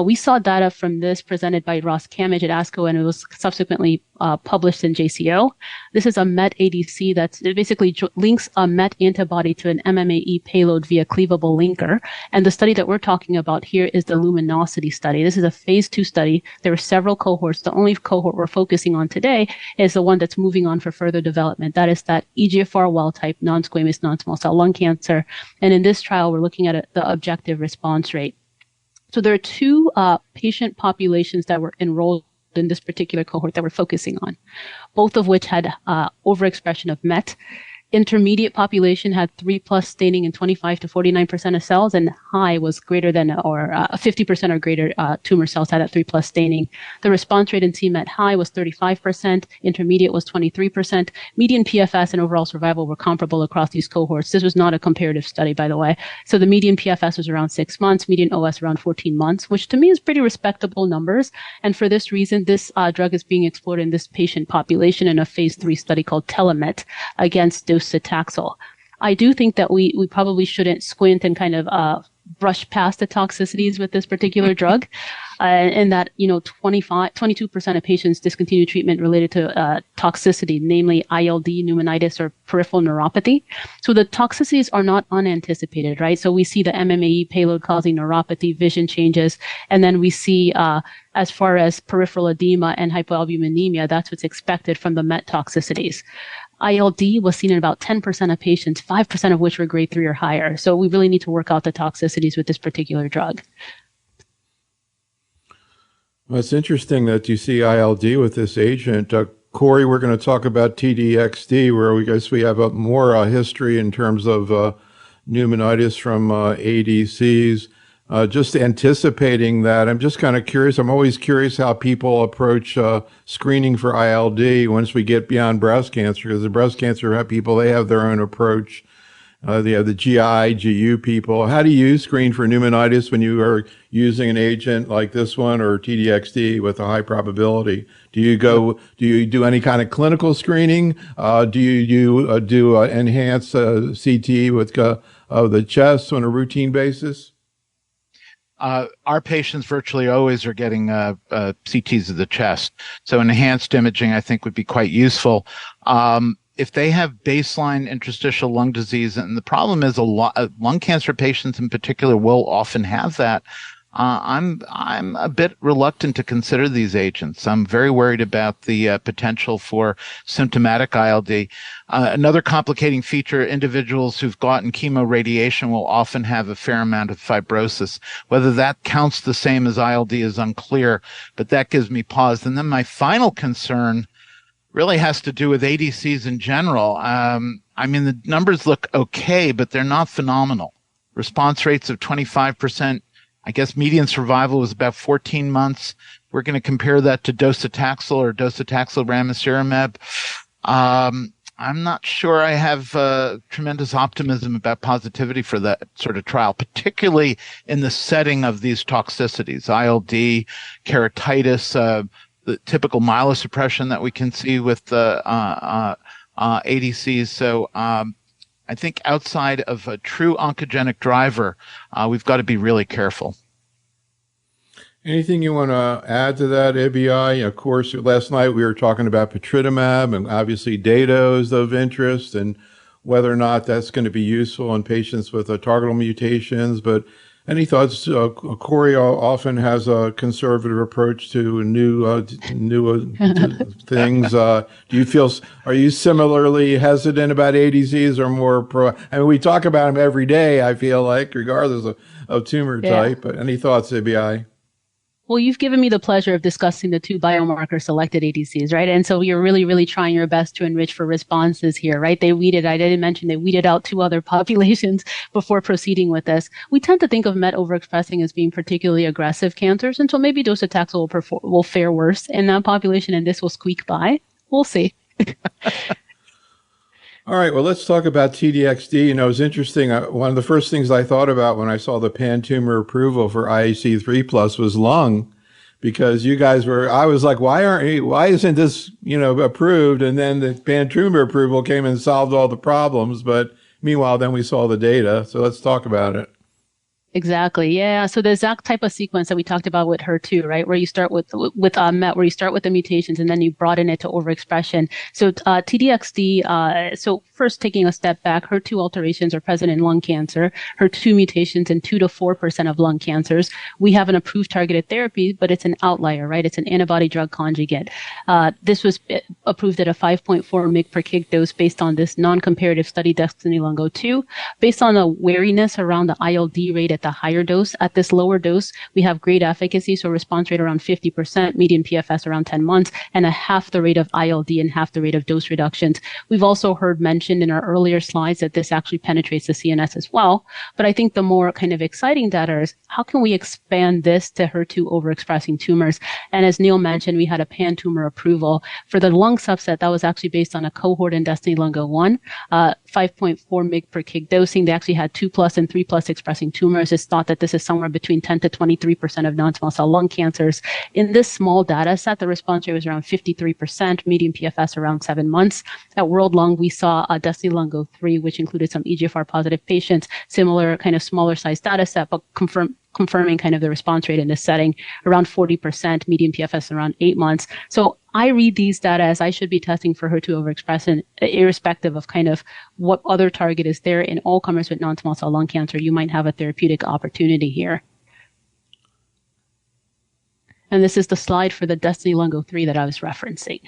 We saw data from this presented by Ross Camage at ASCO, and it was subsequently published in JCO. This is a MET ADC it basically links a MET antibody to an MMAE payload via cleavable linker. And the study that we're talking about here is the Luminosity study. This is a phase 2 study. There were several cohorts. The only cohort we're focusing on today is the one that's moving on for further development. That is that EGFR wild-type non-squamous non-small cell lung cancer. And in this trial, we're looking at the objective response rate. So there are two patient populations that were enrolled in this particular cohort that we're focusing on, both of which had overexpression of MET. Intermediate population had 3+ staining in 25 to 49% of cells, and high was greater than 50% or greater tumor cells had that 3+ staining. The response rate in CMET high was 35%, intermediate was 23%. Median PFS and overall survival were comparable across these cohorts. This was not a comparative study, by the way. So the median PFS was around 6 months, median OS around 14 months, which to me is pretty respectable numbers. And for this reason, this drug is being explored in this patient population in a phase 3 study called TeleMet against docetaxel. I do think that we probably shouldn't squint and kind of brush past the toxicities with this particular drug, and that 22% of patients discontinue treatment related to toxicity, namely ILD, pneumonitis, or peripheral neuropathy. So the toxicities are not unanticipated, right? So we see the MMAE payload causing neuropathy, vision changes, and then we see as far as peripheral edema and hypoalbuminemia, that's what's expected from the MET toxicities. ILD was seen in about 10% of patients, 5% of which were grade 3 or higher. So we really need to work out the toxicities with this particular drug. Well, it's interesting that you see ILD with this agent. Corey, we're going to talk about TDXD, where we have a more history in terms of pneumonitis from ADCs. Just anticipating that, I'm just kind of curious. I'm always curious how people approach screening for ILD once we get beyond breast cancer, because the breast cancer people, they have their own approach. They have the GI, GU people. How do you screen for pneumonitis when you are using an agent like this one or TDXD with a high probability? Do you do any kind of clinical screening? Do you do enhanced CT with the chest on a routine basis? Our patients virtually always are getting CTs of the chest. So enhanced imaging, I think, would be quite useful. If they have baseline interstitial lung disease, and the problem is lung cancer patients in particular will often have that, I'm a bit reluctant to consider these agents. I'm very worried about the potential for symptomatic ILD. Another complicating feature, individuals who've gotten chemoradiation will often have a fair amount of fibrosis. Whether that counts the same as ILD is unclear, but that gives me pause. And then my final concern really has to do with ADCs in general. I mean, the numbers look okay, but they're not phenomenal. Response rates of 25%. I guess median survival was about 14 months. We're going to compare that to docetaxel or docetaxel ramucirumab. I'm not sure I have tremendous optimism about positivity for that sort of trial, particularly in the setting of these toxicities, ILD, keratitis, the typical myelosuppression that we can see with the ADCs. So I think outside of a true oncogenic driver, we've got to be really careful. Anything you want to add to that, Ibiayi? Of course, last night we were talking about patritumab, and obviously data is of interest, and whether or not that's going to be useful in patients with targetable mutations. But any thoughts? Corey often has a conservative approach to new things. Do you feel? Are you similarly hesitant about ADCs, or more pro? I mean, we talk about them every day. I feel like, regardless of tumor type. But any thoughts, Ibiayi? Well, you've given me the pleasure of discussing the 2 biomarker selected ADCs, right? And so you're really, really trying your best to enrich for responses here, right? I didn't mention they weeded out 2 other populations before proceeding with this. We tend to think of MET overexpressing as being particularly aggressive cancers, and so maybe docetaxel will fare worse in that population, and this will squeak by. We'll see. All right, well, let's talk about TDXD. You know, it's interesting. One of the first things I thought about when I saw the pan-tumor approval for IHC3+ was lung, because you guys I was like, why isn't this, approved? And then the pan-tumor approval came and solved all the problems. But meanwhile, then we saw the data. So let's talk about it. Exactly. Yeah. So the exact type of sequence that we talked about with HER2, right? Where you start with MET, where you start with the mutations and then you broaden it to overexpression. So, TDXD, so first taking a step back, HER2 alterations are present in lung cancer, HER2 mutations in 2 to 4% of lung cancers. We have an approved targeted therapy, but it's an outlier, right? It's an antibody drug conjugate. This was approved at a 5.4 mg per kg dose based on this non-comparative study, DESTINY-Lung02, based on the wariness around the ILD rate at the higher dose. At this lower dose, we have great efficacy, so response rate around 50%, median PFS around 10 months, and a half the rate of ILD and half the rate of dose reductions. We've also heard mentioned in our earlier slides that this actually penetrates the CNS as well. But I think the more kind of exciting data is how can we expand this to HER2 overexpressing tumors? And as Neil mentioned, we had a pan-tumor approval. For the lung subset, that was actually based on a cohort in DESTINY-Lung01, 5.4 mg per kg dosing. They actually had 2+ and 3+ expressing tumors. It's thought that this is somewhere between 10 to 23% of non-small cell lung cancers. In this small data set, the response rate was around 53%, median PFS around 7 months. At World Lung, we saw a DESTINY-Lung03, which included some EGFR positive patients, similar kind of smaller size data set, but confirming kind of the response rate in this setting, around 40%, median PFS around 8 months. So I read these data as I should be testing for HER2 overexpression, irrespective of kind of what other target is there. In all comers with non-small cell lung cancer, you might have a therapeutic opportunity here. And this is the slide for the DESTINY-Lung03 that I was referencing.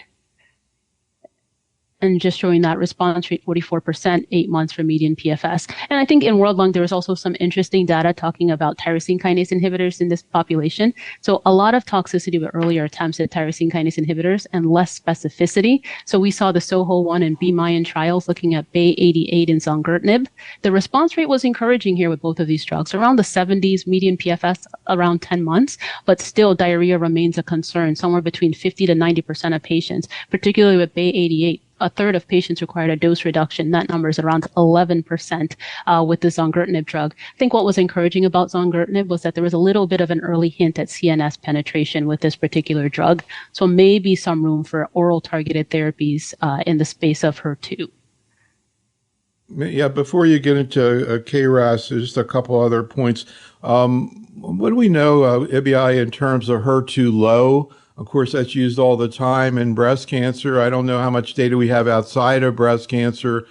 And just showing that response rate, 44%, 8 months for median PFS. And I think in World Lung, there was also some interesting data talking about tyrosine kinase inhibitors in this population. So a lot of toxicity with earlier attempts at tyrosine kinase inhibitors and less specificity. So we saw the SOHO-1 and BMAYAN trials looking at BAY88 and zongertinib. The response rate was encouraging here with both of these drugs, around the 70s, median PFS around 10 months, but still diarrhea remains a concern, somewhere between 50 to 90% of patients, particularly with BAY88. A third of patients required a dose reduction. That number is around 11% with the zongertinib drug. I think what was encouraging about zongertinib was that there was a little bit of an early hint at CNS penetration with this particular drug. So maybe some room for oral targeted therapies in the space of HER2. Yeah, before you get into KRAS, just a couple other points. What do we know, Ibiayi, in terms of HER2 low? Of course, that's used all the time in breast cancer. I don't know how much data we have outside of breast cancer.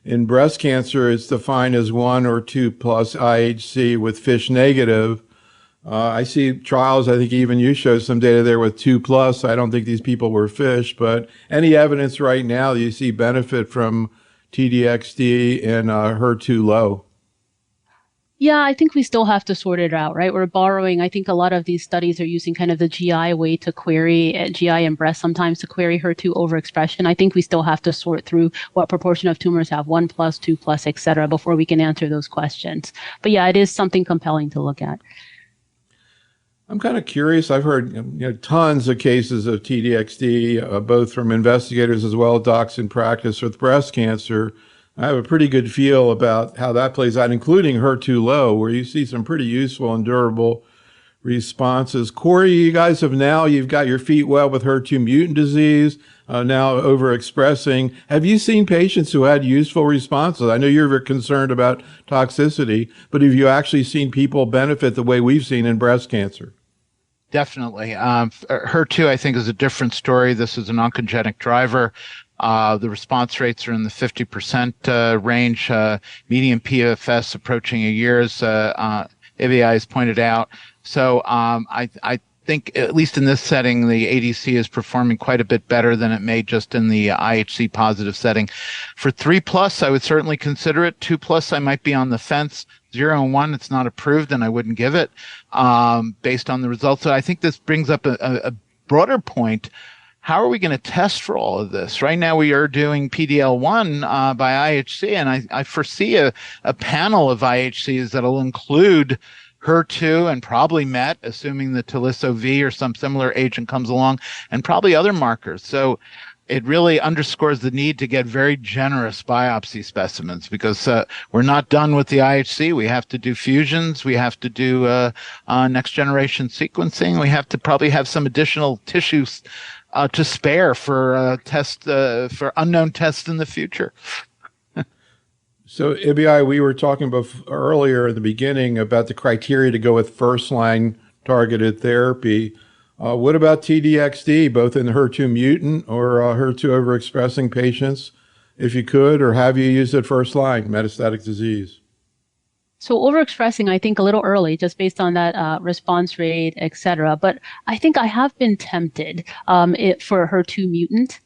In breast cancer, it's defined as 1 or 2+ IHC with FISH negative. I see trials, I think even you showed some data there with 2+. I don't think these people were FISH, but any evidence right now that you see benefit from TDXD in HER2 low? Yeah, I think we still have to sort it out, right? We're borrowing, I think a lot of these studies are using kind of the GI way to query, GI and breast sometimes to query HER2 overexpression. I think we still have to sort through what proportion of tumors have 1+, 2+, et cetera, before we can answer those questions. But yeah, it is something compelling to look at. I'm kind of curious. I've heard tons of cases of TDXD, both from investigators as well as docs in practice with breast cancer. I have a pretty good feel about how that plays out, including HER2 low, where you see some pretty useful and durable responses. Corey, you've got your feet wet with HER2 mutant disease, now overexpressing. Have you seen patients who had useful responses? I know you're very concerned about toxicity, but have you actually seen people benefit the way we've seen in breast cancer? Definitely. HER2, I think, is a different story. This is an oncogenic driver. The response rates are in the 50% range, median PFS approaching a year, as Ibiayi has pointed out. So I think, at least in this setting, the ADC is performing quite a bit better than it may just in the IHC positive setting. For 3+, I would certainly consider it. 2+, I might be on the fence. 0 and 1, it's not approved, and I wouldn't give it based on the results. So I think this brings up a broader point. How are we going to test for all of this? Right now we are doing PD-L1 by IHC, and I foresee a panel of IHCs that'll include HER2 and probably MET, assuming the Teliso-V or some similar agent comes along, and probably other markers. So it really underscores the need to get very generous biopsy specimens, because we're not done with the IHC. We have to do fusions. We have to do next generation sequencing. We have to probably have some additional tissues to spare for for unknown tests in the future. So, Ibiayi, we were talking earlier in the beginning about the criteria to go with first-line targeted therapy. What about TDXD, both in HER2 mutant or HER2 overexpressing patients, if you could, or have you used it first-line metastatic disease? So overexpressing, I think, a little early, just based on that response rate, et cetera. But I think I have been tempted for HER2 mutant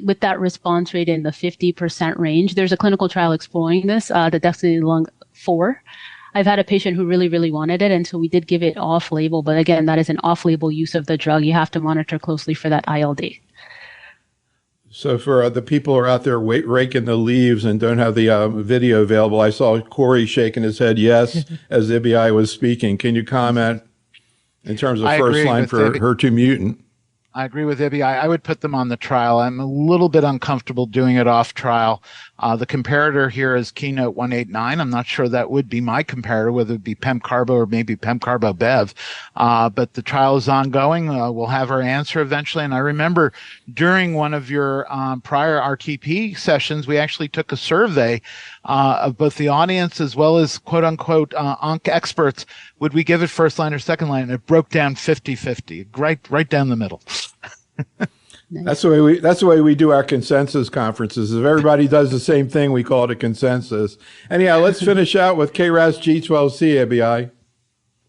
with that response rate in the 50% range. There's a clinical trial exploring this, the Destiny Lung 4. I've had a patient who really, really wanted it, and so we did give it off-label. But again, that is an off-label use of the drug. You have to monitor closely for that ILD. So for the people who are out there raking the leaves and don't have the video available, I saw Corey shaking his head yes as Ibiayi was speaking. Can you comment in terms of first line for HER2 mutant? I agree with Ibiayi. I would put them on the trial. I'm a little bit uncomfortable doing it off trial. The comparator here is Keynote 189. I'm not sure that would be my comparator, whether it be PEM-carbo or maybe PEM-carbo-bev. But the trial is ongoing. We'll have our answer eventually. And I remember during one of your prior RTP sessions, we actually took a survey of both the audience as well as quote-unquote onc experts. Would we give it first line or second line? And it broke down 50-50, right down the middle. Nice. That's the way we do our consensus conferences. If everybody does the same thing, we call it a consensus. Anyhow, let's finish out with KRAS G12C, Ibiayi.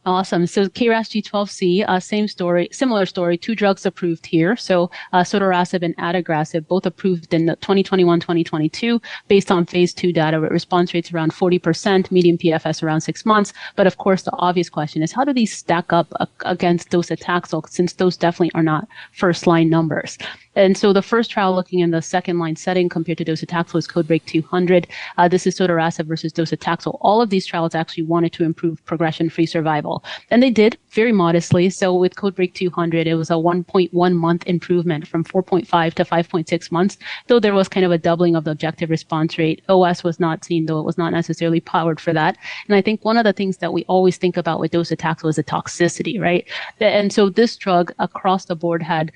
Awesome. So KRAS G12C, same story, similar story, 2 drugs approved here. So sotorasib and adagrasib, both approved in 2021-2022 based on phase 2 data with response rates around 40%, median PFS around 6 months. But of course, the obvious question is, how do these stack up against docetaxel, since those definitely are not first-line numbers? And so the first trial looking in the second-line setting compared to docetaxel is CodeBreak 200. This is sotorasib versus docetaxel. All of these trials actually wanted to improve progression-free survival. And they did, very modestly. So with CodeBreak 200, it was a 1.1 month improvement from 4.5 to 5.6 months, though there was kind of a doubling of the objective response rate. OS was not seen, though it was not necessarily powered for that. And I think one of the things that we always think about with docetaxel is the toxicity, right? And so this drug across the board had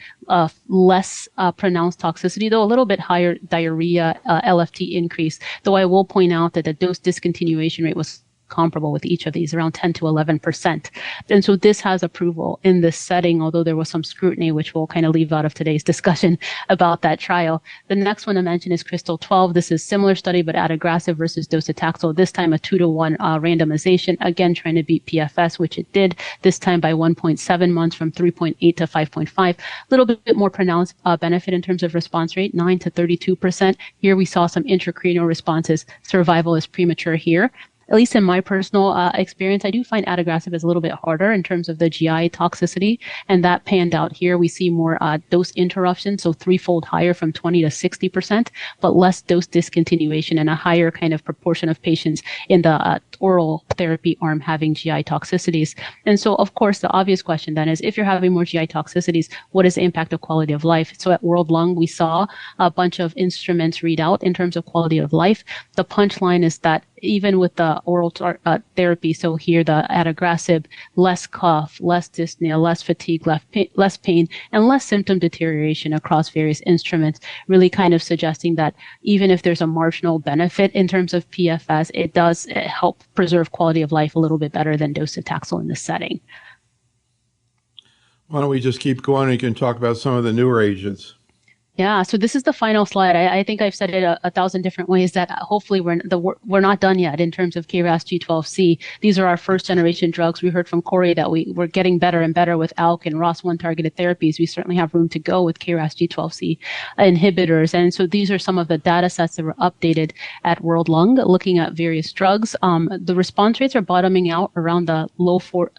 less pronounced toxicity, though a little bit higher diarrhea, LFT increase, though I will point out that the dose discontinuation rate was comparable with each of these, around 10 to 11%. And so this has approval in this setting, although there was some scrutiny, which we'll kind of leave out of today's discussion about that trial. The next one I mentioned is Crystal 12. This is similar study, but adagrasib versus docetaxel, this time a 2-to-1 randomization, again trying to beat PFS, which it did, this time by 1.7 months from 3.8 to 5.5. A little bit more pronounced benefit in terms of response rate, 9 to 32%. Here we saw some intracranial responses. Survival is premature here. At least in my personal experience, I do find adagrasib is a little bit harder in terms of the GI toxicity, and that panned out here. We see more dose interruption, so 3-fold higher from 20 to 60%, but less dose discontinuation and a higher kind of proportion of patients in the oral therapy arm having GI toxicities. And so, of course, the obvious question then is, if you're having more GI toxicities, what is the impact of quality of life? So at World Lung, we saw a bunch of instruments read out in terms of quality of life. The punchline is that even with the oral therapy, so here the adagrasib, less cough, less dyspnea, less fatigue, less pain, and less symptom deterioration across various instruments, really kind of suggesting that even if there's a marginal benefit in terms of PFS, it does help preserve quality of life a little bit better than docetaxel in this setting. Why don't we just keep going and you can talk about some of the newer agents? Yeah, so this is the final slide. I think I've said it a thousand different ways that hopefully we're not done yet in terms of KRAS G12C. These are our first generation drugs. We heard from Corey that we're getting better and better with ALK and ROS1 targeted therapies. We certainly have room to go with KRAS G12C inhibitors. And so these are some of the data sets that were updated at World Lung looking at various drugs. The response rates are bottoming out around the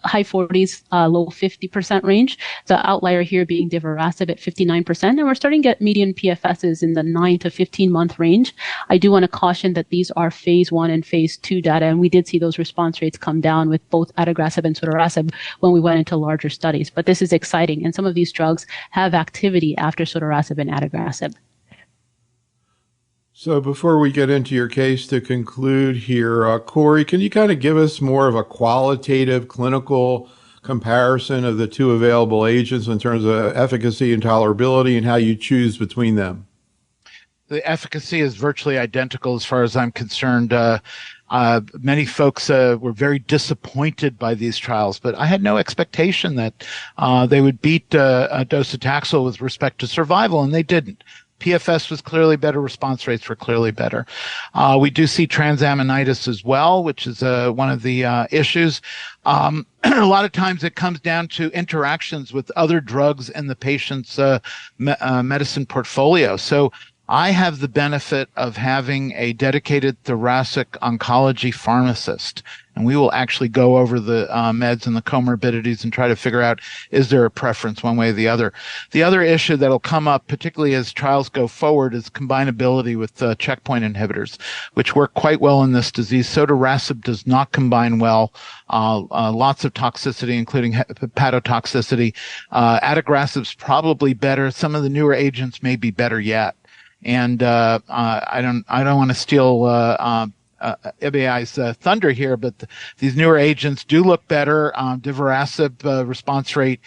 high 40s, low 50% range. The outlier here being divarasib at 59%. And we're starting to get median PFSs in the 9 to 15 month range. I do want to caution that these are phase 1 and phase 2 data, and we did see those response rates come down with both adagrasib and sotorasib when we went into larger studies. But this is exciting, and some of these drugs have activity after sotorasib and adagrasib. So before we get into your case to conclude here, Corey, can you kind of give us more of a qualitative clinical comparison of the two available agents in terms of efficacy and tolerability and how you choose between them? The efficacy is virtually identical as far as I'm concerned. Many folks were very disappointed by these trials, but I had no expectation that they would beat docetaxel with respect to survival, and they didn't. PFS was clearly better. Response rates were clearly better. We do see transaminitis as well, which is one of the issues. A lot of times it comes down to interactions with other drugs in the patient's medicine portfolio. So I have the benefit of having a dedicated thoracic oncology pharmacist, and we will actually go over the meds and the comorbidities and try to figure out, is there a preference one way or the other? The other issue that'll come up, particularly as trials go forward, is combinability with checkpoint inhibitors, which work quite well in this disease. Sotorasib does not combine well. Lots of toxicity, including hepatotoxicity. Adagrasib's probably better. Some of the newer agents may be better yet. And I don't want to steal Ibiayi's thunder here, but these newer agents do look better. Divarasib response rate,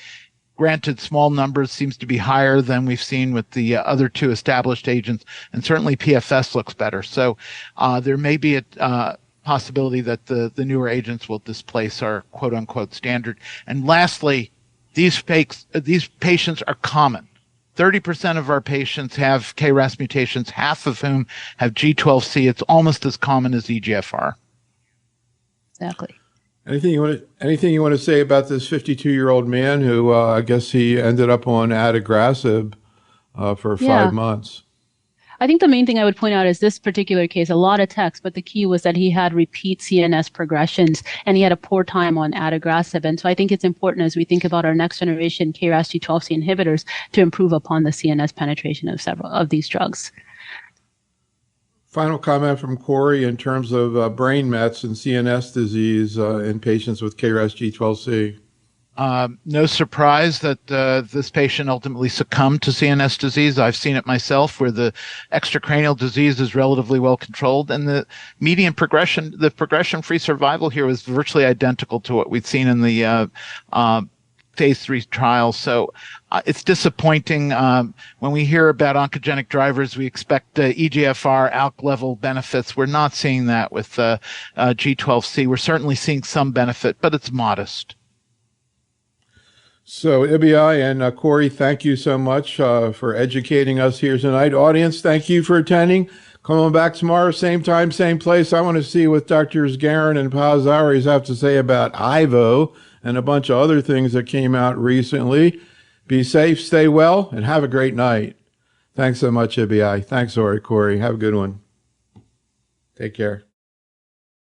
granted small numbers, seems to be higher than we've seen with the other two established agents, and certainly PFS looks better. So there may be a possibility that the newer agents will displace our quote-unquote standard. And lastly, these patients are common. 30% of our patients have KRAS mutations, half of whom have G12C. It's almost as common as EGFR. Exactly. Anything you want to say about this 52-year-old man who I guess he ended up on adagrasib for 5 months? I think the main thing I would point out is this particular case, a lot of text, but the key was that he had repeat CNS progressions and he had a poor time on adagrasib. And so I think it's important as we think about our next generation KRAS G12C inhibitors to improve upon the CNS penetration of several of these drugs. Final comment from Corey in terms of brain mets and CNS disease in patients with KRAS G12C. No surprise that this patient ultimately succumbed to CNS disease. I've seen it myself where the extracranial disease is relatively well controlled, and the median progression, the progression-free survival here was virtually identical to what we'd seen in the phase 3 trials. So it's disappointing. When we hear about oncogenic drivers, we expect EGFR, ALK level benefits. We're not seeing that with G12C. We're certainly seeing some benefit, but it's modest. So Ibiayi and Corey, thank you so much for educating us here tonight. Audience, thank you for attending. Come on back tomorrow, same time, same place. I want to see what Drs. Garin and Pazaris have to say about IVO and a bunch of other things that came out recently. Be safe, stay well, and have a great night. Thanks so much, Ibiayi. Thanks, Corey. Have a good one. Take care.